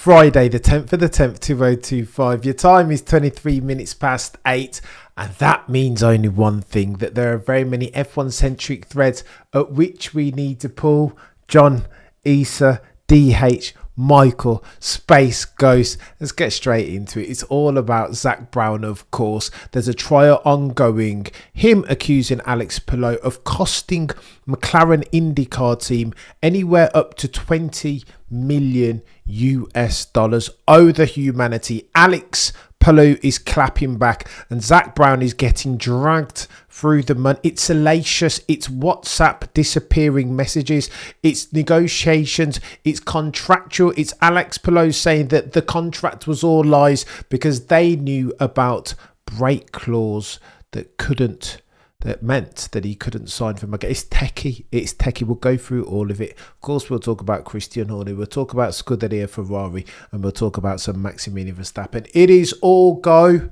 Friday, the 10th of the 10th, 2025. Your time is 23 minutes past 8. And that means only one thing, that there are very many F1-centric threads at which we need to pull. John, Issa, DH, Michael, Space, Ghost. Let's get straight into it. It's all about Zak Brown, of course. There's a trial ongoing. Him accusing Alex Palou of costing McLaren IndyCar team anywhere up to 20 million US dollars. Oh, the humanity. Alex Palou is clapping back and Zak Brown is getting dragged through the mud. It's salacious. It's WhatsApp disappearing messages. It's negotiations. It's contractual. It's Alex Palou saying that the contract was all lies because they knew about break clause that meant that he couldn't sign for McLaren. It's techie. It's techie. We'll go through all of it. Of course, we'll talk about Christian Horner. We'll talk about Scuderia Ferrari. And we'll talk about some Maximilian Verstappen. It is all go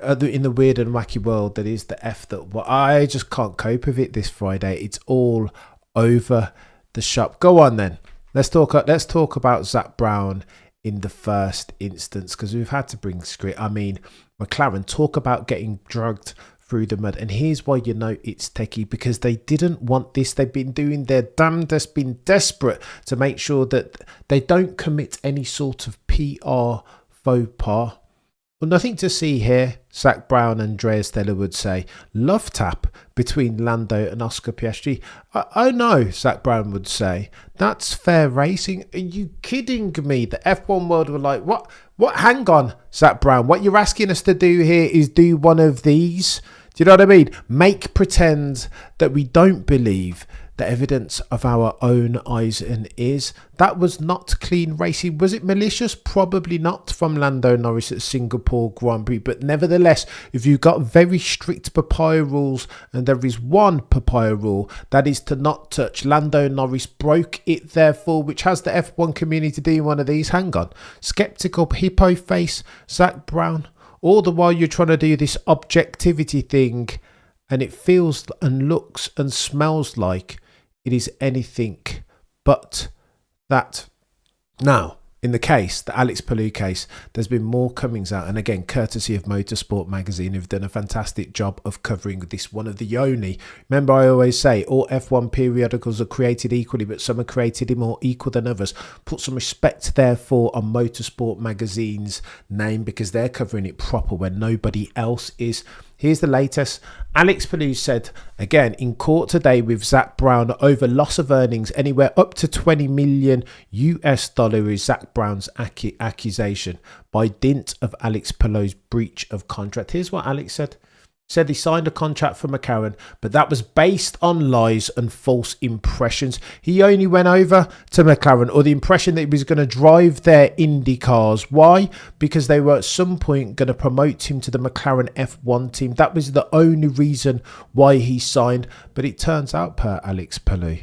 in the weird and wacky world that is the F that I just can't cope with it this Friday. It's all over the shop. Go on then. Let's talk about Zak Brown in the first instance, because we've had to bring script. I mean, McLaren, talk about getting drugged through the mud. And here's why you know it's techie, because they didn't want this. They've been doing their damnedest, been desperate to make sure that they don't commit any sort of PR faux pas. Well, nothing to see here, Zak Brown and Andrea Stella would say. Love tap between Lando and Oscar Piastri. Oh no, Zak Brown would say. That's fair racing. Are you kidding me? The F1 world were like, what? Hang on, Zak Brown. What you're asking us to do here is do one of these. Do you know what I mean? Make pretend that we don't believe the evidence of our own eyes and ears. That was not clean racing. Was it malicious? Probably not from Lando Norris at Singapore Grand Prix. But nevertheless, if you've got very strict papaya rules, and there is one papaya rule, that is to not touch. Lando Norris broke it, therefore, which has the F1 community doing one of these. Hang on. Skeptical hippo face, Zak Brown. All the while you're trying to do this objectivity thing, and it feels and looks and smells like it is anything but that. Now, in the case, the Alex Palou case, there's been more comings out, and again, courtesy of Motorsport magazine, who've done a fantastic job of covering this. One of the only, remember I always say, all F1 periodicals are created equally, but some are created more equal than others. Put some respect, therefore, on Motorsport magazine's name, because they're covering it proper when nobody else is. Here's the latest. Alex Palou said, again, in court today with Zak Brown over loss of earnings anywhere up to 20 million US dollar is Zak Brown's accusation by dint of Alex Palou's breach of contract. Here's what Alex said. Said he signed a contract for McLaren, but that was based on lies and false impressions. He only went over to McLaren, or the impression that he was going to drive their Indy cars. Why? Because they were at some point going to promote him to the McLaren F1 team. That was the only reason why he signed. But it turns out, per Alex Palou,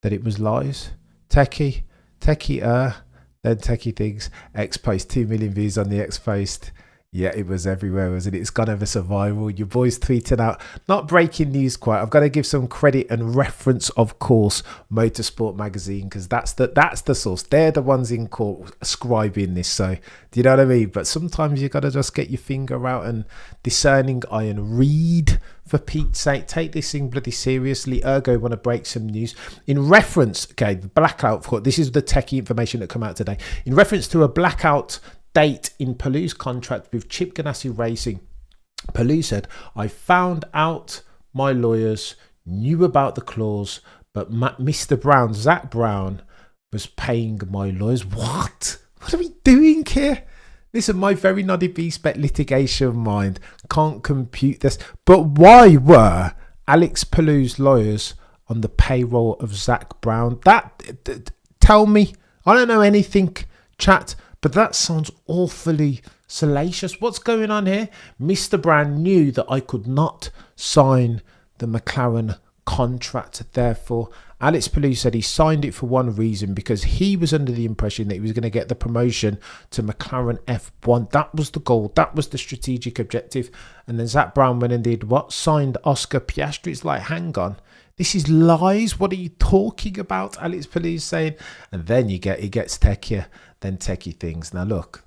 that it was lies. Techie then techie things. X-Post, 2 million views on the X-Post. Yeah, it was everywhere, wasn't it? It's gone ever so viral. Your boys tweeting out, not breaking news quite. I've got to give some credit and reference, of course, Motorsport magazine, because that's the source. They're the ones in court scribing this. So, do you know what I mean? But sometimes you got to just get your finger out and discerning eye and read. For Pete's sake, take this thing bloody seriously. Ergo, want to break some news in reference. Okay, the blackout. This is the techie information that come out today. In reference to a blackout date in Palou's contract with Chip Ganassi Racing, Palou said, I found out my lawyers knew about the clause, but Mr. Brown, Zak Brown, was paying my lawyers. What are we doing here? Listen, my very noddy B-spec litigation mind can't compute this. But why were Alex Palou's lawyers on the payroll of Zak Brown? Tell me. I don't know anything, chat. But that sounds awfully salacious. What's going on here? Mr. Brown knew that I could not sign the McLaren contract. Therefore, Alex Palou said he signed it for one reason, because he was under the impression that he was going to get the promotion to McLaren F1. That was the goal. That was the strategic objective. And then Zak Brown went and did what? Signed Oscar Piastri. It's like, hang on. This is lies. What are you talking about? Alex Palou saying. And then it gets techier. than techie things. Now look,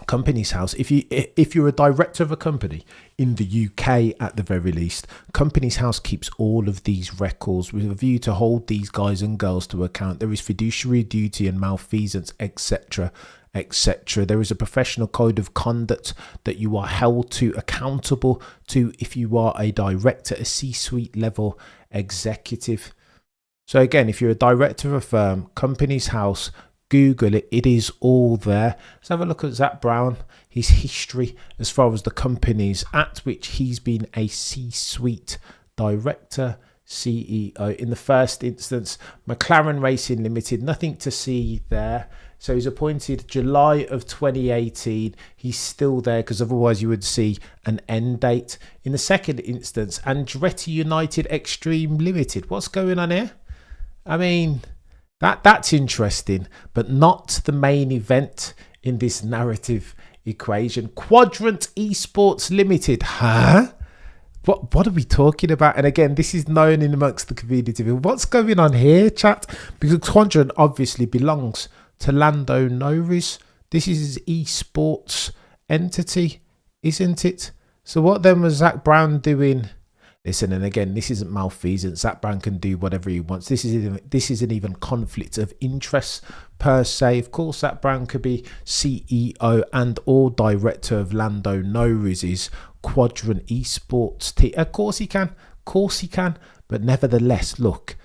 Companies House, if you're a director of a company in the UK at the very least, Companies House keeps all of these records with a view to hold these guys and girls to account. There is fiduciary duty and malfeasance, etc., etc. There is a professional code of conduct that you are held to accountable to if you are a director, a C-suite level executive. So again, if you're a director of a firm, Companies House, Google it, it is all there. Let's have a look at Zak Brown, his history as far as the companies at which he's been a C-suite director, CEO. In the first instance, McLaren Racing Limited, nothing to see there. So he's appointed July of 2018. He's still there because otherwise you would see an end date. In the second instance, Andretti United Extreme Limited. What's going on here? I mean, that's interesting, but not the main event in this narrative equation. Quadrant Esports Limited. Huh? What are we talking about? And again, this is known in amongst the community. What's going on here, chat? Because Quadrant obviously belongs to Lando Norris. This is his esports entity, isn't it? So what then was Zak Brown doing? Listen, and again, this isn't malfeasance. Zak Brown can do whatever he wants. This isn't even conflict of interest per se. Of course, Zak Brown could be CEO and or director of Lando Norris's Quadrant Esports team. Of course he can. Of course he can. But nevertheless, look,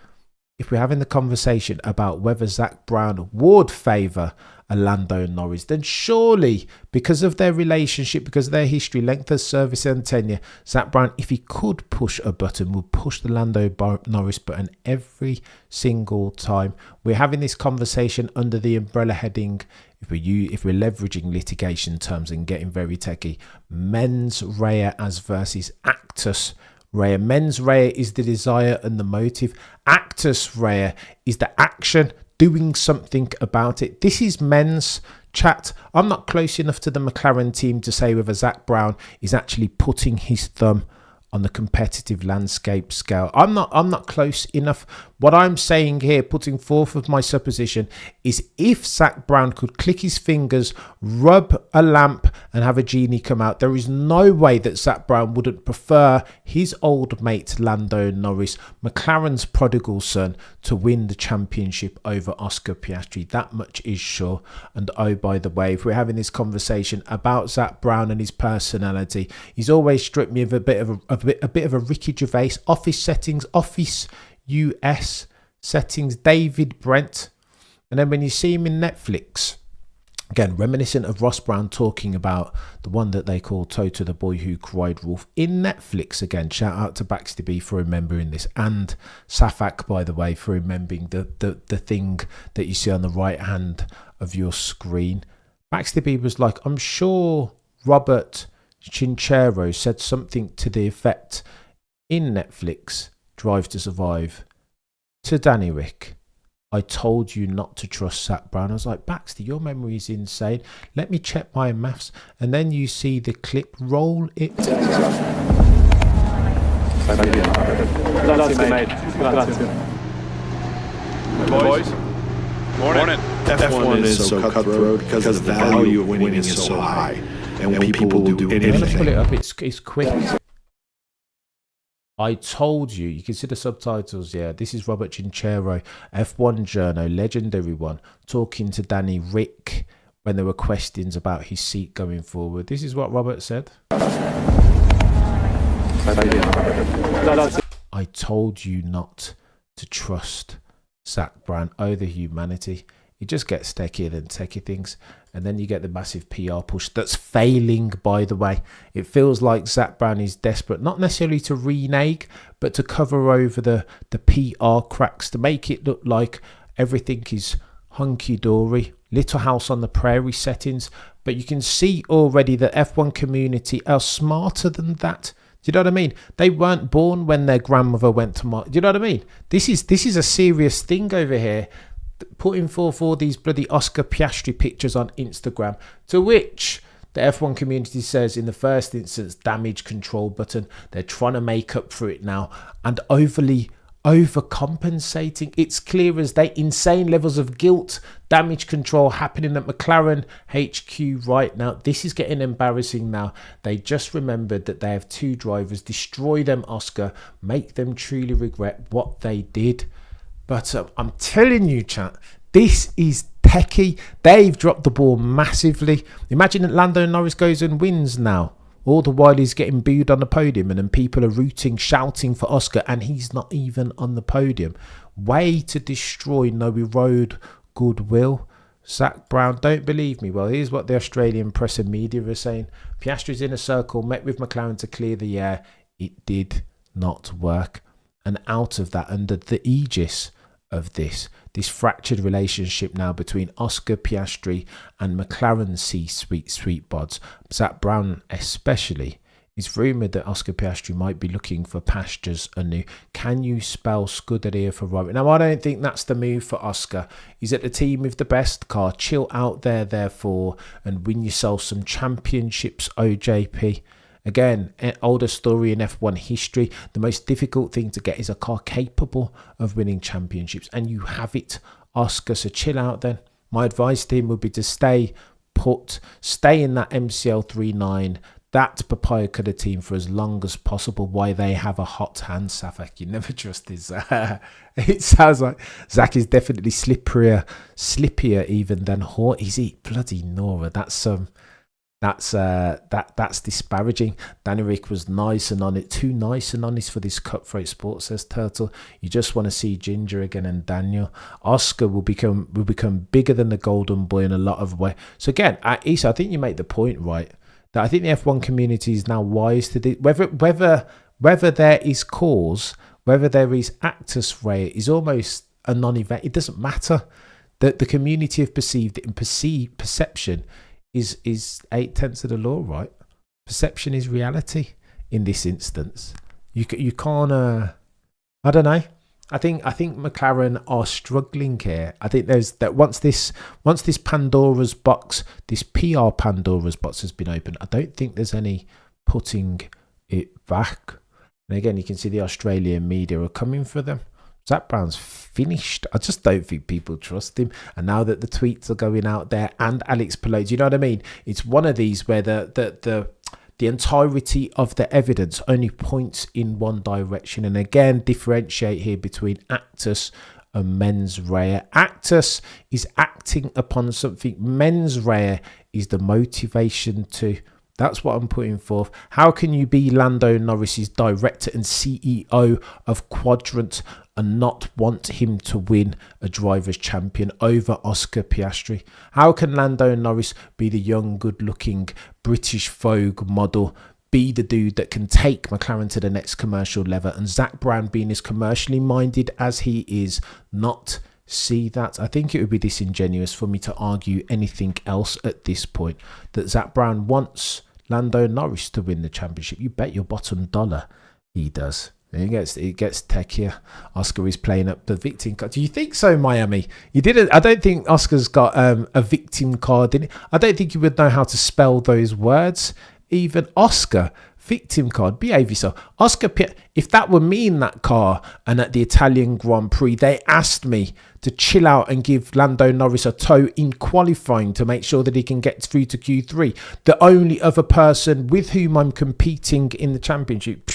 if we're having the conversation about whether Zak Brown would favour a Lando Norris, then surely because of their relationship, because of their history, length of service and tenure, Zak Brown, if he could push a button, would push the Lando Norris button every single time. We're having this conversation under the umbrella heading, if we're leveraging litigation terms and getting very techie, mens rea as versus actus rea. Mens rea is the desire and the motive. Actus rea is the action, doing something about it. This is men's chat. I'm not close enough to the McLaren team to say whether Zak Brown is actually putting his thumb on the competitive landscape scale. I'm not close enough. What I'm saying here, putting forth of my supposition, is if Zak Brown could click his fingers, rub a lamp and have a genie come out, there is no way that Zak Brown wouldn't prefer his old mate Lando Norris, McLaren's prodigal son, to win the championship over Oscar Piastri. That much is sure. And oh, by the way, if we're having this conversation about Zak Brown and his personality, he's always struck me of a bit of a Ricky Gervais. Office settings, Office US settings, David Brent. And then when you see him in Netflix, again, reminiscent of Ross Brown talking about the one that they call Toto the Boy Who Cried Wolf in Netflix. Again, shout out to Baxter B for remembering this, and Safak, by the way, for remembering the thing that you see on the right hand of your screen. Baxter B was like, I'm sure Robert Chinchero said something to the effect in Netflix Drive to Survive to Danny Rick, I told you not to trust Zak Brown. I was like, Baxter, your memory is insane. Let me check my maths. And then you see the clip, roll it. Boys, morning. F1 is so cutthroat because the value of winning is so high. And when people will do anything. Let's pull it up. It's quick. I told you. You can see the subtitles. Yeah, this is Robert Chinchero, F1 journo, legendary one, talking to Danny Rick when there were questions about his seat going forward. This is what Robert said. I told you not to trust Zak Brown. Oh, the humanity. It just gets techier than techie things. And then you get the massive PR push that's failing, by the way. It feels like Zak Brown is desperate, not necessarily to renege, but to cover over the PR cracks, to make it look like everything is hunky-dory. Little House on the Prairie settings. But you can see already that F1 community are smarter than that. Do you know what I mean? They weren't born when their grandmother went to do you know what I mean? This is a serious thing over here. Putting forth all these bloody Oscar Piastri pictures on Instagram, to which the F1 community says in the first instance, damage control button. They're trying to make up for it now and overly overcompensating. It's clear as day. Insane levels of guilt, damage control happening at McLaren HQ right now. This is getting embarrassing now. They just remembered that they have 2 drivers. Destroy them, Oscar. Make them truly regret what they did. But I'm telling you, chat, this is techie. They've dropped the ball massively. Imagine that Lando Norris goes and wins now. All the while he's getting booed on the podium, and then people are rooting, shouting for Oscar, and he's not even on the podium. Way to destroy Noe Road goodwill. Zak Brown, don't believe me. Well, here's what the Australian press and media are saying. Piastri's in a circle, met with McLaren to clear the air. It did not work. And out of that, under the aegis of this fractured relationship now between Oscar Piastri and McLaren C-suite sweet bods, Zak Brown especially, it's rumoured that Oscar Piastri might be looking for pastures anew. Can you spell Scuderia Ferrari? Now, I don't think that's the move for Oscar. He's at the team with the best car. Chill out there, therefore, and win yourself some championships, OJP. Again, an older story in F1 history. The most difficult thing to get is a car capable of winning championships. And you have it, Oscar. So chill out then. My advice to him would be to stay put. Stay in that MCL 39. That papaya cutter team for as long as possible. Why they have a hot hand, Safak. You never trust his... It sounds like Zach is definitely slippier even than Hort. Is he bloody Nora? That's disparaging. Danny Rick was nice and on it. Too nice and honest for this cutthroat sport, says Turtle. You just want to see Ginger again and Daniel. Oscar will become bigger than the golden boy in a lot of ways. So again, Issa, I think you make the point right. That I think the F1 community is now wise to this. Whether there is cause, whether there is actus rea, is almost a non-event. It doesn't matter. That the community have perceived it, and perception is 8/10 of the law, right? Perception is reality in this instance. You can't. I don't know. I think McLaren are struggling here. I think there's that once this Pandora's box, this PR Pandora's box has been opened, I don't think there's any putting it back. And again, you can see the Australian media are coming for them. Zak Brown's finished. I just don't think people trust him. And now that the tweets are going out there, and Alex Palou, do you know what I mean? It's one of these where the entirety of the evidence only points in one direction. And again, differentiate here between actus and mens rea. Actus is acting upon something. Mens rea is the motivation to. That's what I'm putting forth. How can you be Lando Norris's director and CEO of Quadrant and not want him to win a driver's champion over Oscar Piastri? How can Lando Norris be the young, good-looking British Vogue model, be the dude that can take McLaren to the next commercial level, and Zak Brown, being as commercially minded as he is, not see that? I think it would be disingenuous for me to argue anything else at this point. That Zak Brown wants Lando Norris to win the championship. You bet your bottom dollar he does. It gets techier. Oscar is playing up the victim card. Do you think so, Miami? You didn't. I don't think Oscar's got a victim card in it. I don't think you would know how to spell those words. Even Oscar. Victim card, behave yourself. Oscar, if that were me in that car and at the Italian Grand Prix, they asked me to chill out and give Lando Norris a tow in qualifying to make sure that he can get through to Q3. The only other person with whom I'm competing in the championship,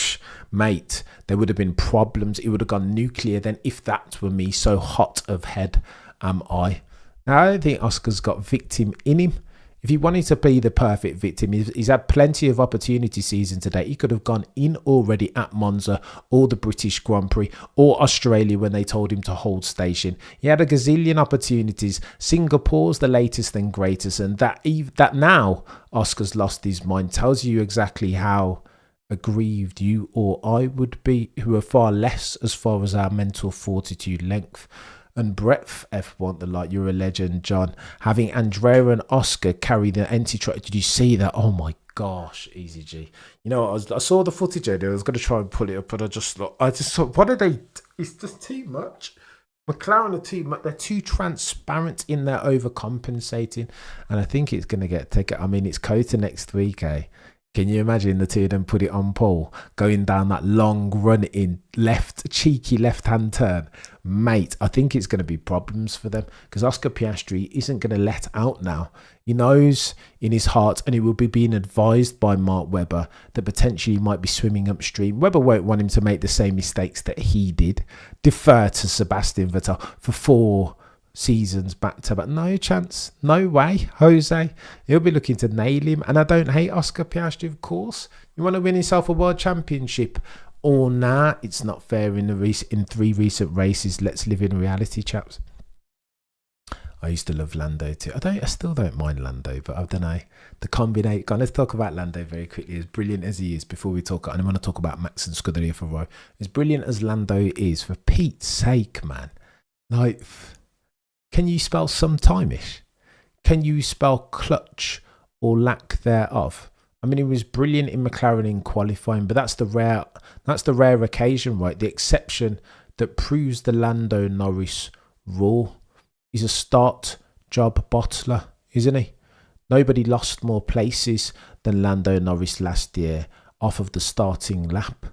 mate, there would have been problems. It would have gone nuclear then if that were me. So hot of head am I. Now, I don't think Oscar's got victim in him. If he wanted to be the perfect victim, he's had plenty of opportunity season today. He could have gone in already at Monza or the British Grand Prix or Australia when they told him to hold station. He had a gazillion opportunities. Singapore's the latest and greatest, and that now Oscar's lost his mind tells you exactly how aggrieved you or I would be, who are far less as far as our mental fortitude, length and breadth. F1 the light. You're a legend, John. Having Andrea and Oscar carry the anti-truck. Did you see that? Oh my gosh, Easy G. You know, I saw the footage earlier. I was going to try and pull it up, but I just thought, what are they? It's just too much. McLaren are too much. They're too transparent in their overcompensating, and I think it's going to get taken. I mean, it's Kota next week, eh? Can you imagine the two of them put it on pole, going down that long run in cheeky left-hand turn? Mate, I think it's going to be problems for them because Oscar Piastri isn't going to let out now. He knows in his heart, and he will be being advised by Mark Webber, that potentially he might be swimming upstream. Webber won't want him to make the same mistakes that he did. Defer to Sebastian Vettel for 4 seasons back to back. No chance. No way, Jose. He'll be looking to nail him. And I don't hate Oscar Piastri, of course. You want to win yourself a world championship? Or nah, it's not fair in 3 recent races. Let's live in reality, chaps. I used to love Lando too. I still don't mind Lando, but I don't know. The combination. Let's talk about Lando very quickly. As brilliant as he is, before we talk, and I want to talk about Max and Scuderia Ferrari. As brilliant as Lando is, for Pete's sake, man. Like, can you spell sometime-ish? Can you spell clutch or lack thereof? I mean, he was brilliant in McLaren in qualifying, but that's the rare occasion, right? The exception that proves the Lando Norris rule. He's a start job bottler, isn't he? Nobody lost more places than Lando Norris last year off of the starting lap.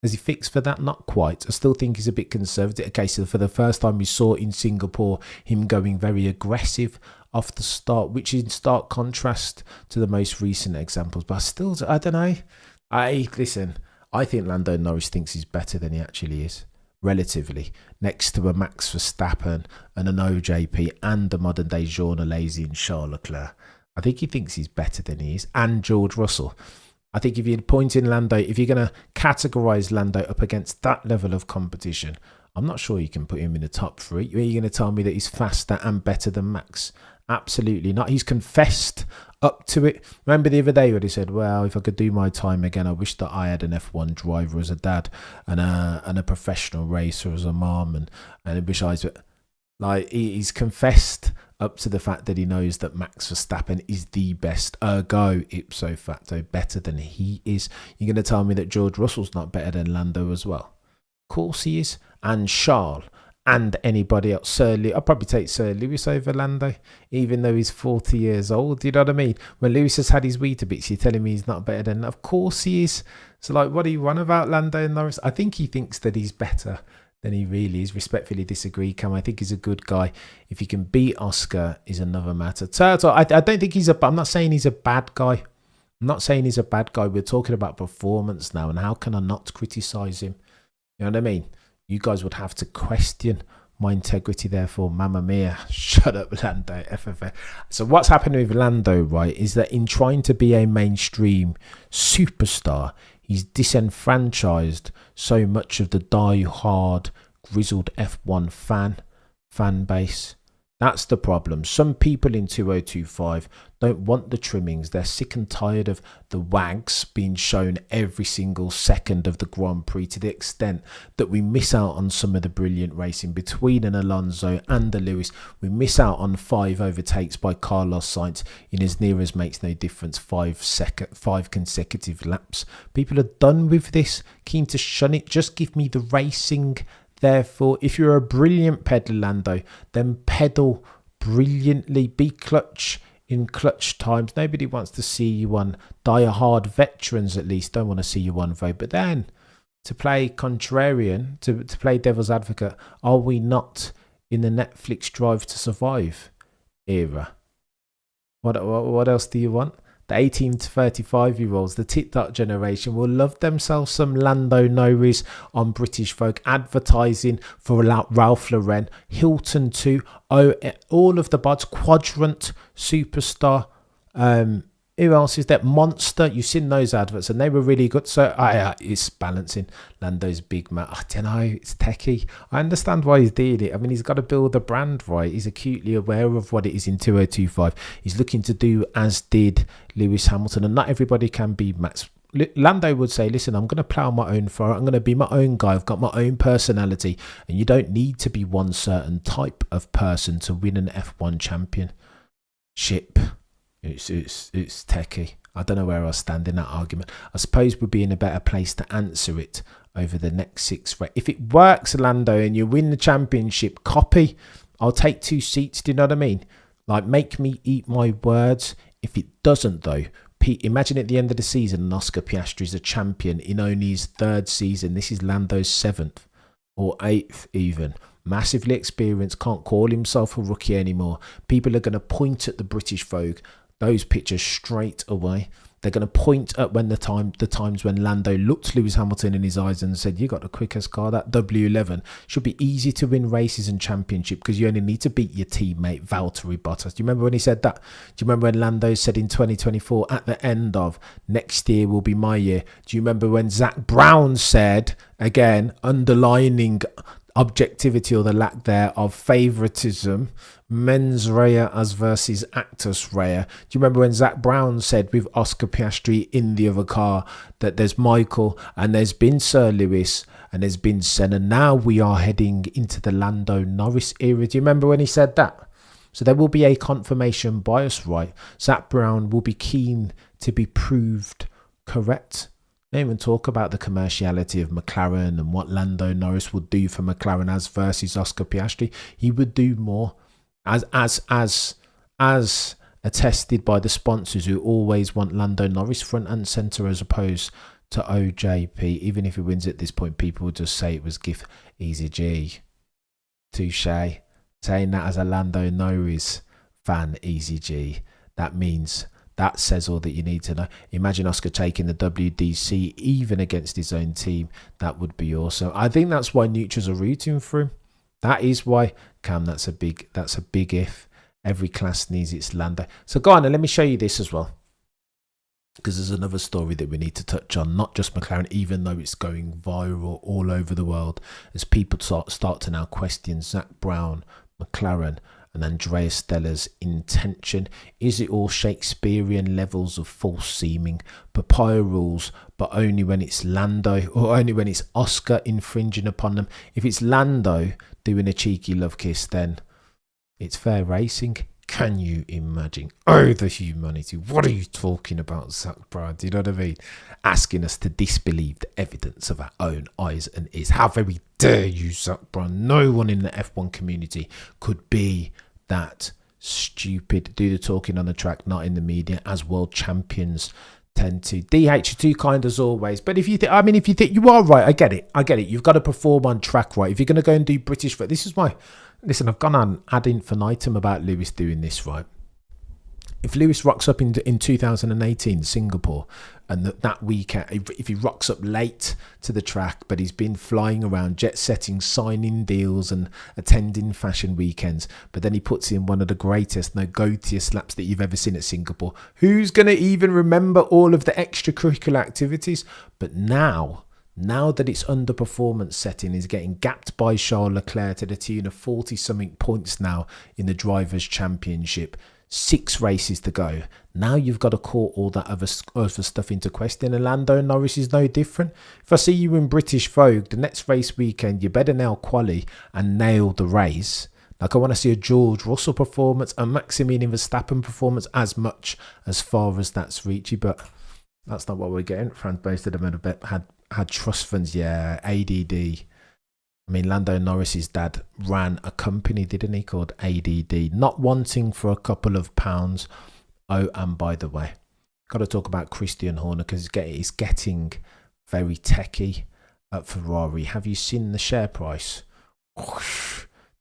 Has he fixed for that? Not quite. I still think he's a bit conservative. Okay, so for the first time we saw in Singapore him going very aggressive off the start, which is in stark contrast to the most recent examples. But I don't know. I think Lando Norris thinks he's better than he actually is, relatively, next to a Max Verstappen and an OJP and the modern day Jean Alesi and Charles Leclerc. I think he thinks he's better than he is, and George Russell. I think if you're pointing Lando, if you're going to categorise Lando up against that level of competition, I'm not sure you can put him in the top 3. Are you going to tell me that he's faster and better than Max? Absolutely not. He's confessed up to it. Remember the other day when he said, well, if I could do my time again, I wish that I had an F1 driver as a dad and a professional racer as a mom, and I wish I was... Like, he's confessed up to the fact that he knows that Max Verstappen is the best, ergo ipso facto better than he is. You're going to tell me that George Russell's not better than Lando as well? Of course he is. And Charles and anybody else. I'd probably take Sir Lewis over Lando, even though he's 40 years old. You know what I mean? When Lewis has had his Weetabix, you're telling me he's not better than... Of course he is. So, like, what do you want about Lando and Norris? I think he thinks that he's better than he really is. Respectfully disagree, Cam. I think he's a good guy. If he can beat Oscar is another matter. Turtle, I don't think I'm not saying he's a bad guy. I'm not saying he's a bad guy. We're talking about performance now, and how can I not criticise him? You know what I mean? You guys would have to question my integrity, therefore, mamma mia, shut up, Lando, FFA. So what's happening with Lando, right, is that in trying to be a mainstream superstar, he's disenfranchised so much of the die-hard, grizzled F1 fan base. That's the problem. Some people in 2025 don't want the trimmings. They're sick and tired of the wags being shown every single second of the Grand Prix, to the extent that we miss out on some of the brilliant racing between an Alonso and a Lewis. We miss out on 5 overtakes by Carlos Sainz in as near as makes no difference 5 consecutive laps. People are done with this, keen to shun it. Just give me the racing. Therefore, if you're a brilliant peddler, Lando, then pedal brilliantly. Be clutch in clutch times. Nobody wants to see you on die-hard. Veterans, at least, don't want to see you on road. But then, to play contrarian, to play devil's advocate, are we not in the Netflix Drive to Survive era? What else do you want? The 18 to 35-year-olds, the TikTok generation, will love themselves some Lando Norris on British Folk, advertising for Ralph Lauren, Hilton too, all of the bots, Quadrant, Superstar, who else is that? Monster. You've seen those adverts and they were really good. So it's balancing. Lando's big man. I don't know. It's techie. I understand why he's doing it. I mean, he's got to build a brand, right? He's acutely aware of what it is in 2025. He's looking to do as did Lewis Hamilton, and not everybody can be Max. Lando would say, listen, I'm going to plough my own fire. I'm going to be my own guy. I've got my own personality. And you don't need to be one certain type of person to win an F1 championship. It's techie. I don't know where I stand in that argument. I suppose we'll be in a better place to answer it over the next 6 races. If it works, Lando, and you win the championship, copy. I'll take 2 seats. Do you know what I mean? Like, make me eat my words. If it doesn't, though, Imagine at the end of the season, Oscar Piastri is a champion in only his 3rd season. This is Lando's 7th or 8th even. Massively experienced, can't call himself a rookie anymore. People are going to point at the British Vogue, those pictures straight away. They're going to point at when the times when Lando looked Lewis Hamilton in his eyes and said, you got the quickest car. That W11 should be easy to win races and championship because you only need to beat your teammate Valtteri Bottas. Do you remember when he said that? Do you remember when Lando said in 2024 at the end of next year will be my year? Do you remember when Zak Brown said, again, underlining objectivity or the lack there of favoritism, mens rea as versus actus rea. Do you remember when Zak Brown said with Oscar Piastri in the other car that there's Michael and there's been Sir Lewis and there's been Senna. Now we are heading into the Lando Norris era. Do you remember when he said that? So there will be a confirmation bias, right? Zak Brown will be keen to be proved correct. Don't even talk about the commerciality of McLaren and what Lando Norris would do for McLaren as versus Oscar Piastri. He would do more, as attested by the sponsors who always want Lando Norris front and centre as opposed to OJP. Even if he wins at this point, people would just say it was GIF Easy G. Touche. Saying that as a Lando Norris fan, Easy G. That says all that you need to know. Imagine Oscar taking the WDC even against his own team. That would be awesome. I think that's why neutrals are rooting for him. That is why. Cam, that's a big if. Every class needs its Lando. So go on and let me show you this as well. Because there's another story that we need to touch on. Not just McLaren, even though it's going viral all over the world. As people start to now question Zak Brown, McLaren, and Andrea Stella's intention. Is it all Shakespearean levels of false seeming? Papaya rules, but only when it's Lando or only when it's Oscar infringing upon them. If it's Lando doing a cheeky love kiss, then it's fair racing. Can you imagine? Oh, the humanity. What are you talking about, Zak Brown? Do you know what I mean? Asking us to disbelieve the evidence of our own eyes and ears. How very dare you, Zak Brown? No one in the F1 community could be that stupid. Do the talking on the track, not in the media, as world champions tend to. DH too kind as always. But if you think you are right, I get it. You've got to perform on track, right? If you're going to go and do British, this is why. Listen, I've gone on ad infinitum about Lewis doing this, right? If Lewis rocks up in 2018 Singapore and that weekend, if he rocks up late to the track, but he's been flying around, jet setting, signing deals and attending fashion weekends, but then he puts in one of the greatest, goatiest laps that you've ever seen at Singapore, who's going to even remember all of the extracurricular activities? But now that it's underperformance setting, is getting gapped by Charles Leclerc to the tune of 40-something points now in the Drivers' Championship. 6 races to go. Now you've got to call all that other stuff into question. And Lando Norris is no different. If I see you in British Vogue, the next race weekend, you better nail quali and nail the race. Like I want to see a George Russell performance, a Maximilian Verstappen performance, as much as far as that's reachy. But that's not what we're getting. Franz boasted them a bit, had trust funds, yeah, ADD. I mean, Lando Norris's dad ran a company, didn't he, called ADD, not wanting for a couple of pounds. Oh, and by the way, got to talk about Christian Horner because he's getting very techie at Ferrari. Have you seen the share price?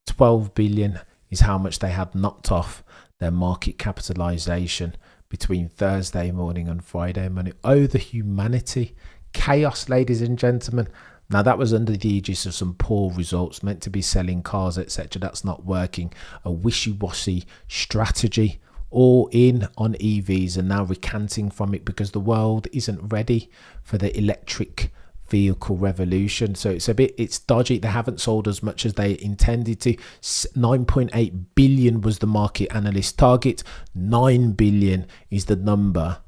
12 billion is how much they had knocked off their market capitalization between Thursday morning and Friday morning. Oh, the humanity. Chaos, ladies and gentlemen. Now, that was under the aegis of some poor results, meant to be selling cars, etc. That's not working. A wishy-washy strategy, all in on EVs, and now recanting from it because the world isn't ready for the electric vehicle revolution. So it's dodgy. They haven't sold as much as they intended to. 9.8 billion was the market analyst target. 9 billion is the number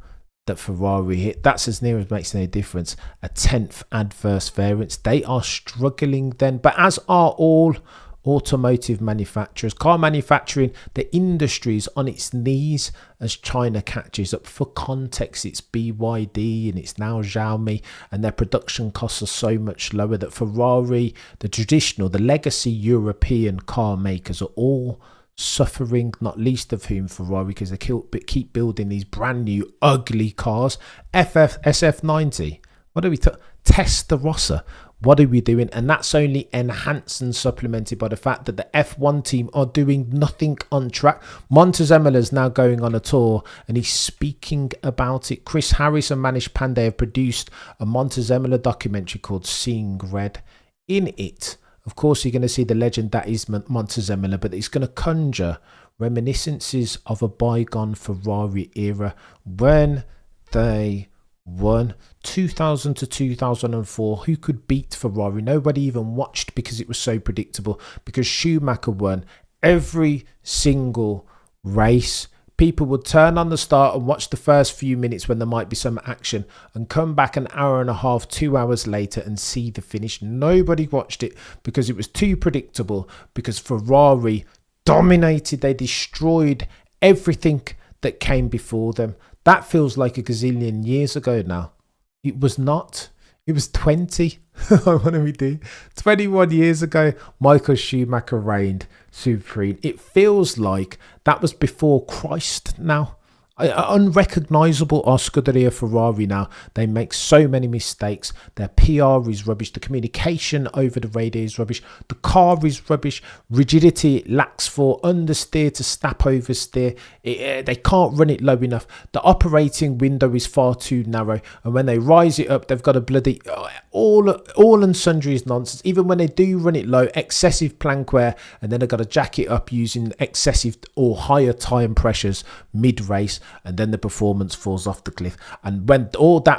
that Ferrari hit. That's as near as makes no difference. A 10th adverse variance. They are struggling then, but as are all automotive manufacturers. Car manufacturing, the industry is on its knees as China catches up. For context, it's BYD and it's now Xiaomi, and their production costs are so much lower that Ferrari, the traditional, the legacy European car makers are all suffering, not least of whom Ferrari, because they keep building these brand new ugly cars. SF90, what are we Testarossa, what are we doing? And that's only enhanced and supplemented by the fact that the F1 team are doing nothing on track. Montezemola's now going on a tour and he's speaking about it. Chris Harris and Manish Pandey have produced a Montezemola documentary called Seeing Red. In it, of course, you're going to see the legend that is Montezemola, but it's going to conjure reminiscences of a bygone Ferrari era when they won 2000 to 2004. Who could beat Ferrari? Nobody even watched because it was so predictable, because Schumacher won every single race. People would turn on the start and watch the first few minutes when there might be some action and come back an hour and a half, 2 hours later and see the finish. Nobody watched it because it was too predictable, because Ferrari dominated. They destroyed everything that came before them. That feels like a gazillion years ago now. It was not. It was 20. What do we do? 21 years ago, Michael Schumacher reigned supreme. It feels like that was before Christ now. Unrecognisable are Scuderia Ferrari now. They make so many mistakes. Their PR is rubbish. The communication over the radio is rubbish. The car is rubbish. Rigidity it lacks for understeer to snap oversteer. They can't run it low enough. The operating window is far too narrow. And when they rise it up, they've got a bloody all and sundry is nonsense. Even when they do run it low, excessive plank wear, and then they've got to jack it up using excessive or higher time pressures mid-race. And then the performance falls off the cliff. And when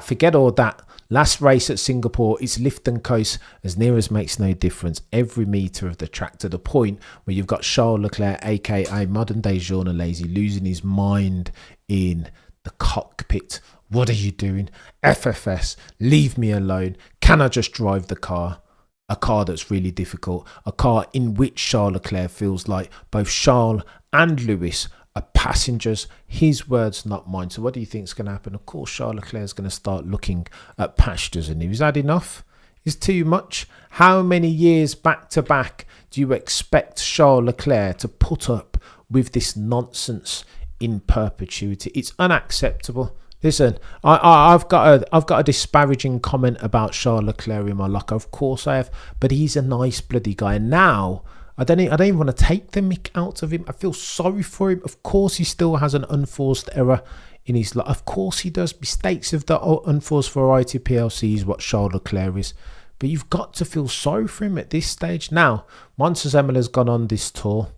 forget all that. Last race at Singapore, it's lift and coast as near as makes no difference. Every metre of the track, to the point where you've got Charles Leclerc, aka modern day Jean Alesi, losing his mind in the cockpit. What are you doing? FFS, leave me alone. Can I just drive the car? A car that's really difficult. A car in which Charles Leclerc feels like both Charles and Lewis are passengers. His words, not mine. So what do you think is going to happen? Of course, Charles Leclerc is going to start looking at pastures, and he's had enough. It's too much. How many years back to back do you expect Charles Leclerc to put up with this nonsense in perpetuity? It's unacceptable. Listen, I've got a disparaging comment about Charles Leclerc in my locker. Of course I have, but he's a nice bloody guy. And now I don't even want to take the mick out of him. I feel sorry for him. Of course he still has an unforced error in his life. Of course he does. Mistakes of the unforced variety PLC is what Charles Leclerc is. But you've got to feel sorry for him at this stage. Now, Montezemola's gone on this tour.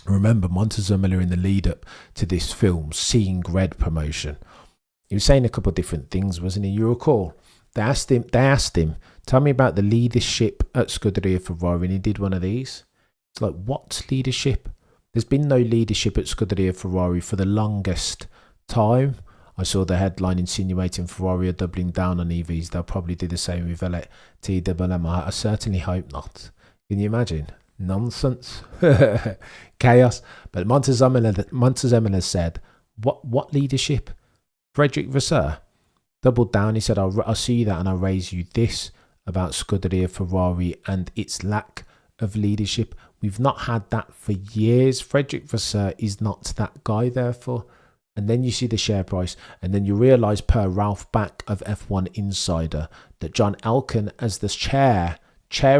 Remember, Montezemola in the lead up to this film, Seeing Red promotion, he was saying a couple of different things, wasn't he? You recall? They asked him, tell me about the leadership at Scuderia Ferrari, and he did one of these. It's like, what leadership? There's been no leadership at Scuderia Ferrari for the longest time. I saw the headline insinuating Ferrari are doubling down on EVs. They'll probably do the same with LTWM. I certainly hope not. Can you imagine? Nonsense. Chaos. But Montezemola said, what leadership? Frederick Vasseur doubled down. He said, I'll see you that, and I'll raise you this about Scuderia Ferrari and its lack of leadership. We've not had that for years. Frederick Vasseur is not that guy, therefore. And then you see the share price, and then you realise, per Ralph Back of F1 Insider, that John Elkann, as the chair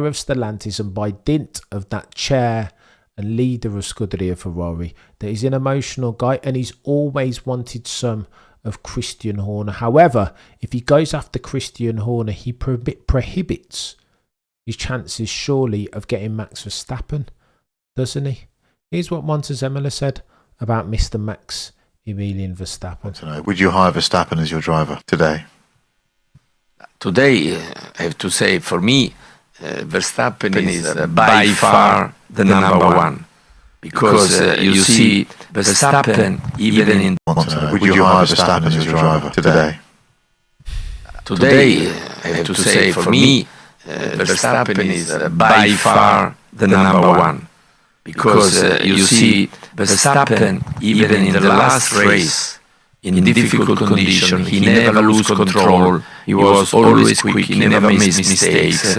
of Stellantis, and by dint of that chair and leader of Scuderia Ferrari, that he's an emotional guy, and he's always wanted some of Christian Horner. However, if he goes after Christian Horner, he prohibits his chances surely of getting Max Verstappen, doesn't he? Here's what Montezemola said about Mr. Max Emilian Verstappen. Would you hire Verstappen as your driver today? Today, I have to say, for me, Verstappen is by far the number one. Because you see, Verstappen, even in... Would you hire Verstappen as your driver today? Today, I have to say, for me, Verstappen is by far the number one. Because you see, Verstappen, even in the last race, in difficult condition, he never lose control, he was always quick, he never made mistakes.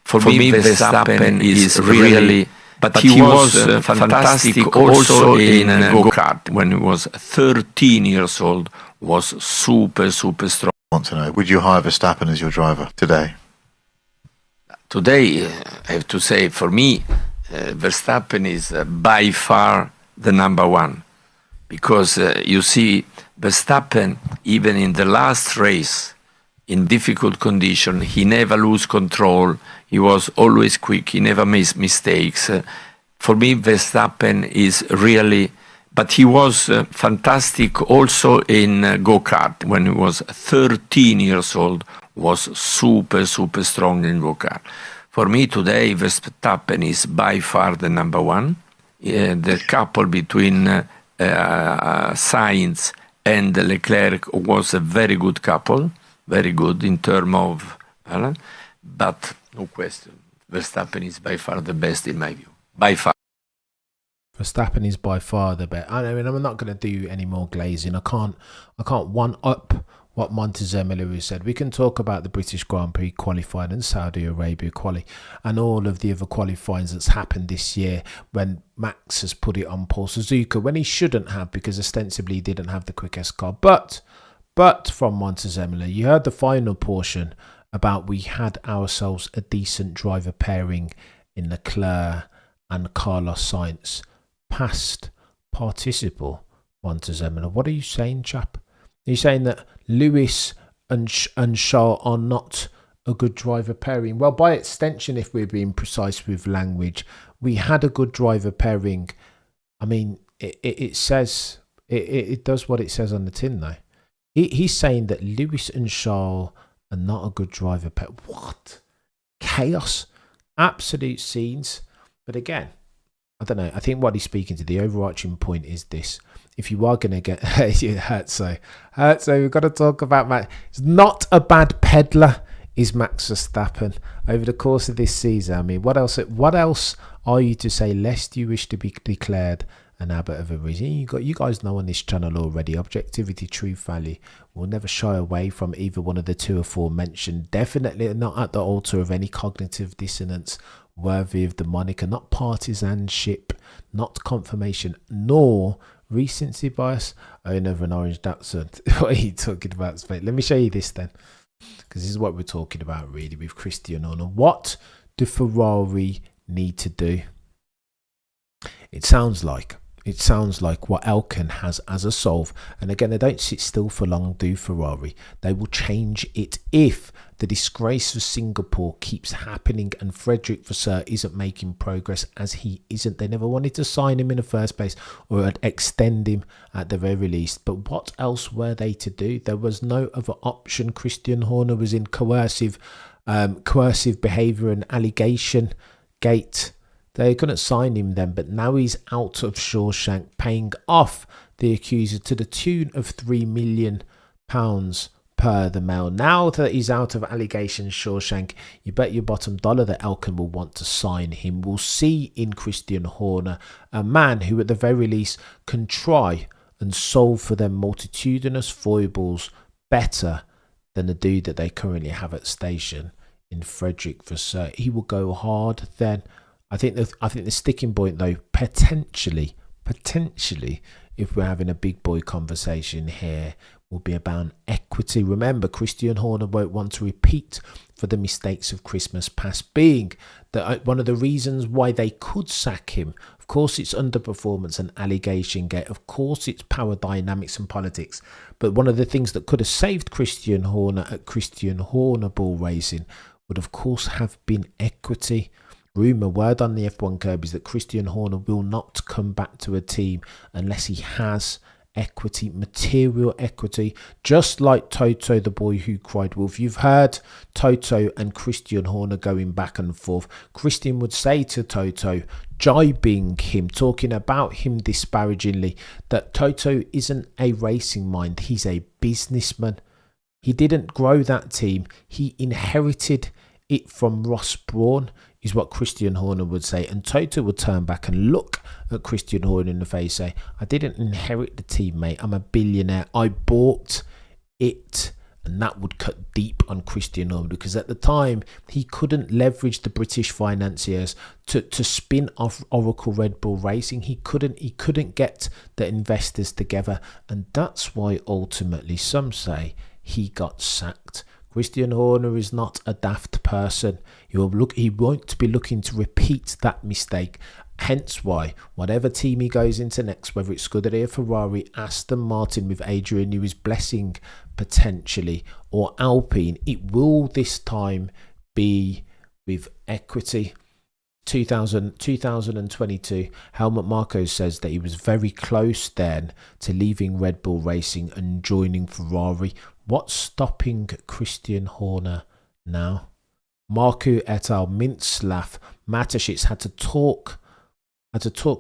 For me, Verstappen is really But he was fantastic also in go-kart. When he was 13 years old, was super strong. I want to know, would you hire Verstappen as your driver today? Today, I have to say, for me, Verstappen is by far the number one. Because you see, Verstappen, even in the last race, in difficult condition, he never lose control. He was always quick. He never made mistakes. For me, Verstappen is really, but he was fantastic also in go-kart. When he was 13 years old, was super strong in go-kart. For me today, Verstappen is by far the number one. The couple between Sainz and Leclerc was a very good couple. Very good in terms of balance, but no question, Verstappen is by far the best in my view. By far. Verstappen is by far the best. I mean, I'm not going to do any more glazing. I can't one up what Montoya has said. We can talk about the British Grand Prix qualifying and Saudi Arabia quali and all of the other qualifyings that's happened this year when Max has put it on Paul Suzuka when he shouldn't have, because ostensibly he didn't have the quickest car. But from Montoya, you heard the final portion about we had ourselves a decent driver pairing in Leclerc and Carlos Sainz. Past participle, Montoya. What are you saying, chap? Are you saying that Lewis and Charles are not a good driver pairing? Well, by extension, if we're being precise with language, we had a good driver pairing. I mean, it says, it does what it says on the tin, though. He's saying that Lewis and Charles are not a good driver pair. What? Chaos. Absolute scenes. But again, I don't know. I think what he's speaking to, the overarching point is this. If you are going to get... it hurts so. We've got to talk about Max. It's not a bad peddler, is Max Verstappen. Over the course of this season, I mean, what else are you to say lest you wish to be declared an abbot of a reason? You guys know on this channel already, objectivity, truth, value. We'll never shy away from either one of the two aforementioned. Definitely not at the altar of any cognitive dissonance worthy of the moniker, not partisanship, not confirmation, nor recency bias. Owner of an orange Datsun. What are you talking about, Spade? Let me show you this then, because this is what we're talking about really with Christian Horner. What do Ferrari need to do? It sounds like what Elkan has as a solve. And again, they don't sit still for long, do Ferrari. They will change it if the disgrace of Singapore keeps happening and Frederick Vasseur isn't making progress, as he isn't. They never wanted to sign him in the first place or extend him at the very least. But what else were they to do? There was no other option. Christian Horner was in coercive behaviour and allegation gate. They couldn't sign him then, but now he's out of Shawshank, paying off the accuser to the tune of £3 million per the Mail. Now that he's out of allegation Shawshank, you bet your bottom dollar that Elkan will want to sign him. We'll see in Christian Horner a man who at the very least can try and solve for them multitudinous foibles better than the dude that they currently have at station in Frederick Vasseur. He will go hard then. I think the sticking point though, potentially, if we're having a big boy conversation here, will be about equity. Remember, Christian Horner won't want to repeat for the mistakes of Christmas past, being that one of the reasons why they could sack him, of course it's underperformance and allegation gate, of course it's power dynamics and politics, but one of the things that could have saved Christian Horner at Christian Horner Bull Racing would of course have been equity. Word on the F1 curb is that Christian Horner will not come back to a team unless he has equity, material equity, just like Toto, the boy who cried wolf. You've heard Toto and Christian Horner going back and forth. Christian would say to Toto, jibing him, talking about him disparagingly, that Toto isn't a racing mind, he's a businessman. He didn't grow that team, he inherited it from Ross Brawn, is what Christian Horner would say. And Toto would turn back and look at Christian Horner in the face, say, I didn't inherit the team, mate. I'm a billionaire. I bought it and that would cut deep on Christian Horner, because at the time he couldn't leverage the British financiers to spin off Oracle Red Bull Racing. He couldn't get the investors together, and that's why ultimately some say he got sacked. Christian Horner is not a daft person. He won't be looking to repeat that mistake. Hence why, whatever team he goes into next, whether it's Scuderia Ferrari, Aston Martin with Adrian Newey's blessing potentially, or Alpine, it will this time be with equity. 2022, Helmut Marko says that he was very close then to leaving Red Bull Racing and joining Ferrari. What's stopping Christian Horner now? Marko et al. Mintzlaff, Mateschitz had to talk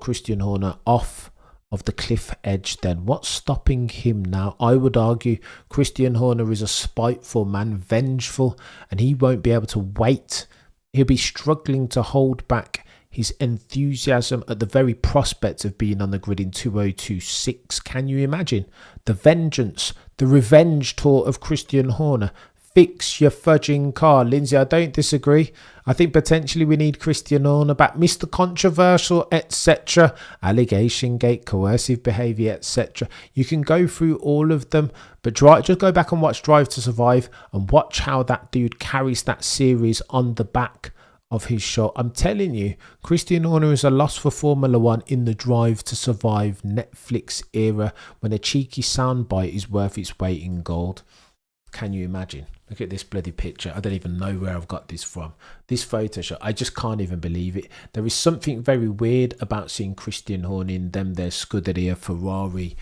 Christian Horner off of the cliff edge then. What's stopping him now? I would argue Christian Horner is a spiteful man, vengeful, and he won't be able to wait. He'll be struggling to hold back his enthusiasm at the very prospect of being on the grid in 2026. Can you imagine? The vengeance, the revenge tour of Christian Horner. Fix your fudging car. Lindsay, I don't disagree. I think potentially we need Christian Horner back. Mr. Controversial, etc. Allegation gate, coercive behaviour, etc. You can go through all of them, but just go back and watch Drive to Survive and watch how that dude carries that series on the back of his show. I'm telling you, Christian Horner is a loss for Formula One in the Drive to Survive Netflix era, when a cheeky soundbite is worth its weight in gold. Can you imagine? Look at this bloody picture. I don't even know where I've got this from. This Photoshop, I just can't even believe it. There is something very weird about seeing Christian Horner in them their Scuderia Ferrari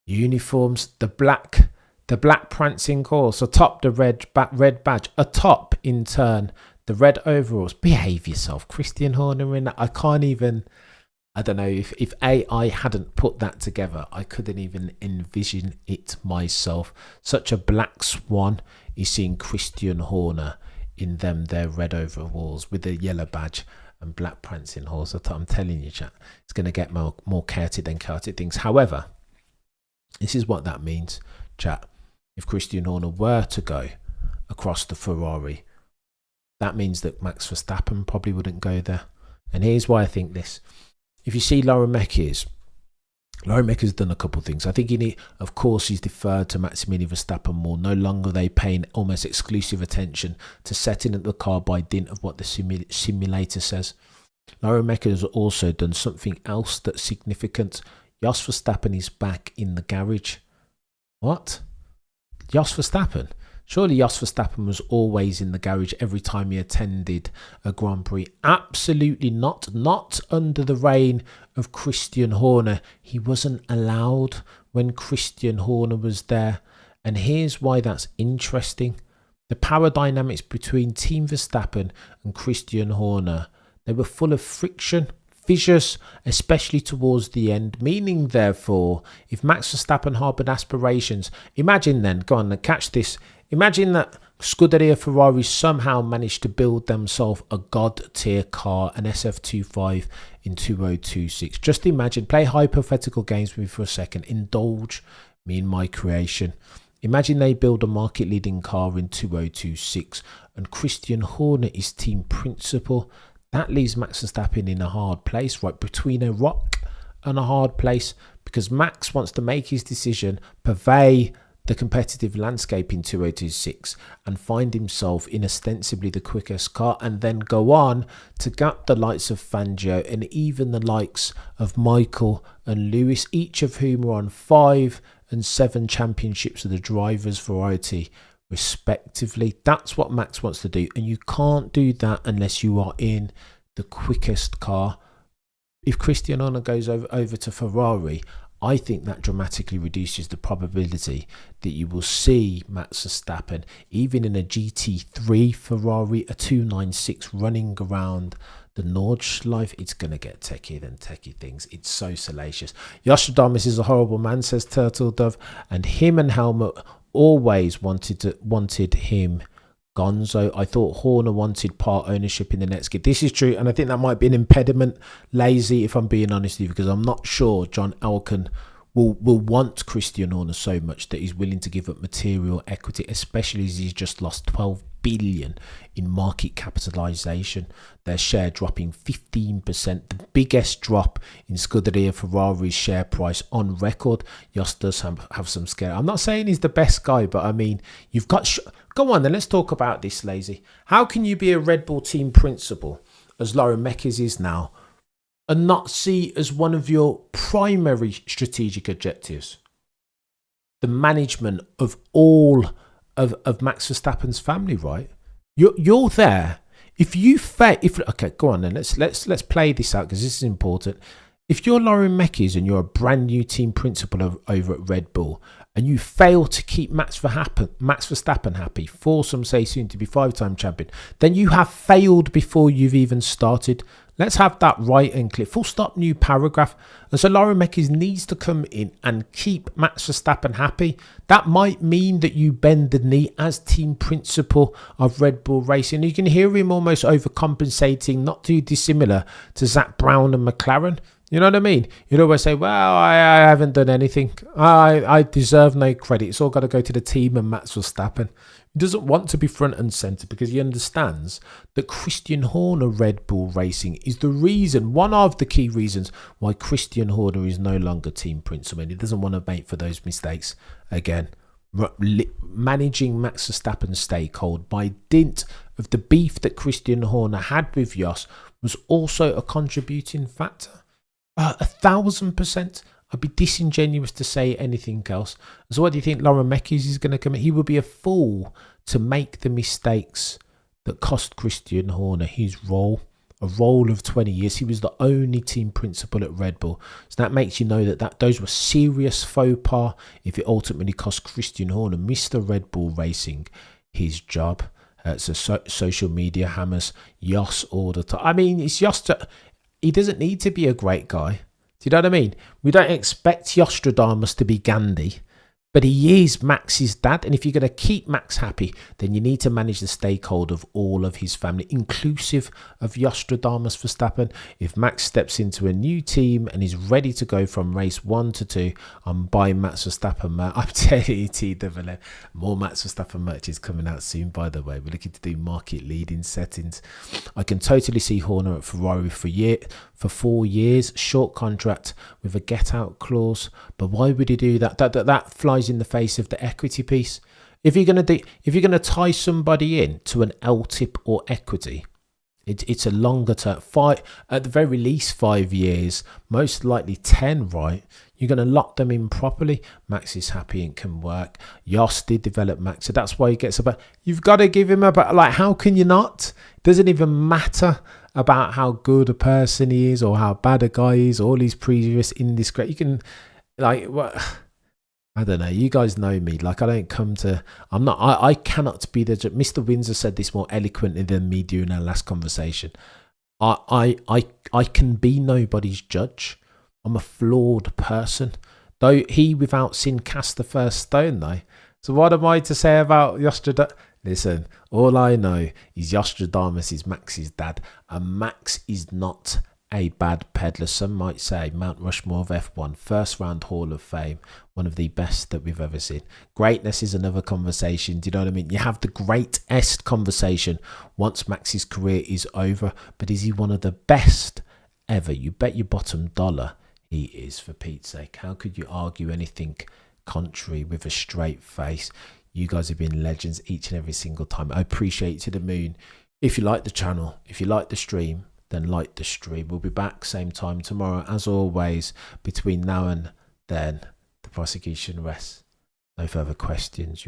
uniforms. The black prancing horse atop the red badge, atop in turn the red overalls. Behave yourself, Christian Horner in that. I don't know if AI hadn't put that together, I couldn't even envision it myself. Such a black swan is seeing Christian Horner in them their red overalls with the yellow badge and black prancing horse. I'm telling you, chat, it's going to get more chaotic than chaotic things. However, this is what that means, chat. If Christian Horner were to go across the Ferrari, that means that Max Verstappen probably wouldn't go there. And here's why I think this. If you see Lauren Mecker's done a couple of things. I think of course, he's deferred to Maximilian Verstappen more. No longer are they paying almost exclusive attention to setting up the car by dint of what the simulator says. Lauren Mecker has also done something else that's significant. Jos Verstappen is back in the garage. What? Jos Verstappen? Surely Jos Verstappen was always in the garage every time he attended a Grand Prix. Absolutely not. Not under the reign of Christian Horner. He wasn't allowed when Christian Horner was there. And here's why that's interesting. The power dynamics between Team Verstappen and Christian Horner, they were full of friction, fissures, especially towards the end, meaning therefore, if Max Verstappen harboured aspirations, imagine then, go on and catch this, imagine that Scuderia Ferrari somehow managed to build themselves a god tier car, an SF25 in 2026. Just imagine, play hypothetical games with me for a second, indulge me in my creation. Imagine they build a market leading car in 2026 and Christian Horner is team principal. That leaves Max Verstappen in a hard place, right between a rock and a hard place, because Max wants to make his decision, purvey the competitive landscape in 2026 and find himself in ostensibly the quickest car, and then go on to gap the likes of Fangio and even the likes of Michael and Lewis, each of whom are on 5 and 7 championships of the drivers' variety respectively. That's what Max wants to do, and you can't do that unless you are in the quickest car. If Christian Horner goes over to Ferrari, I think that dramatically reduces the probability that you will see Max Verstappen, even in a GT3 Ferrari, a 296 running around the Nordschleife. It's going to get techier than techie things. It's so salacious. Nostradamus is a horrible man, says Turtle Dove, and him and Helmut always wanted him gonzo. I thought Horner wanted part ownership in the next kid. This is true, and I think that might be an impediment. Lazy, if I'm being honest with you, because I'm not sure John Elkann will want Christian Horner so much that he's willing to give up material equity, especially as he's just lost 12 billion in market capitalization. Their share dropping 15%, the biggest drop in Scuderia Ferrari's share price on record. Jos does have some scare. I'm not saying he's the best guy, but I mean, you've got go on then, let's talk about this, Lazy. How can you be a Red Bull team principal, as Lauren Mekies is now, and not see as one of your primary strategic objectives the management of all of Max Verstappen's family, right? You're there. If you okay, go on then. Let's play this out, because this is important. If you're Lauren Mekies and you're a brand new team principal over at Red Bull, and you fail to keep Max Verstappen happy, for some say soon to be 5-time champion, then you have failed before you've even started. Let's have that right and clear. Full stop, new paragraph. And so Lauren Mekies needs to come in and keep Max Verstappen happy. That might mean that you bend the knee as team principal of Red Bull Racing. You can hear him almost overcompensating, not too dissimilar to Zak Brown and McLaren. You know what I mean? You'd always say, well, I haven't done anything. I deserve no credit. It's all got to go to the team and Max Verstappen. He doesn't want to be front and centre, because he understands that Christian Horner Red Bull Racing is the reason, one of the key reasons why Christian Horner is no longer team principal. And he doesn't want to make for those mistakes again. Managing Max Verstappen's stakehold by dint of the beef that Christian Horner had with Jos was also a contributing factor. 1,000%. I'd be disingenuous to say anything else. So what do you think Lauren Mekies is going to commit? He would be a fool to make the mistakes that cost Christian Horner his role, a role of 20 years. He was the only team principal at Red Bull. So that makes you know that those were serious faux pas if it ultimately cost Christian Horner, Mr. Red Bull Racing, his job. It's a social media hammers Jos all the time. I mean, it's Jos. He doesn't need to be a great guy. Do you know what I mean? We don't expect Jostradamus to be Gandhi, but he is Max's dad. And if you're going to keep Max happy, then you need to manage the stakeholder of all of his family, inclusive of Jostradamus Verstappen. If Max steps into a new team and is ready to go from race 1 to 2, I'm buying Max Verstappen merch. I'm telling you, TWL, more Max Verstappen merch is coming out soon, by the way. We're looking to do market leading settings. I can totally see Horner at Ferrari for 4 years, short contract with a get out clause. But why would he do that? That flies in the face of the equity piece. If you're gonna tie somebody in to an LTIP or equity, it's a longer term, at the very least 5 years, most likely 10, right? You're going to lock them in properly. Max is happy and can work. Jos did develop Max, so that's why he gets about. You've got to give him about, like, how can you not? It doesn't even matter about how good a person he is or how bad a guy is, all his previous indiscreet. You can, like, what? I don't know. You guys know me. Like, I don't come to. I'm not. I cannot be the. Mr. Windsor said this more eloquently than me during our last conversation. I can be nobody's judge. I'm a flawed person. Though he without sin cast the first stone, though. So what am I to say about Jostradamus? Listen, all I know is Jostradamus is Max's dad, and Max is not a bad peddler. Some might say Mount Rushmore of F1, first round Hall of Fame, one of the best that we've ever seen. Greatness is another conversation. Do you know what I mean? You have the greatest conversation once Max's career is over, but is he one of the best ever? You bet your bottom dollar he is, for Pete's sake. How could you argue anything contrary with a straight face? You guys have been legends each and every single time. I appreciate you to the moon. If you like the channel, if you like the stream, then like the stream. We'll be back same time tomorrow, as always. Between now and then, the prosecution rests. No further questions.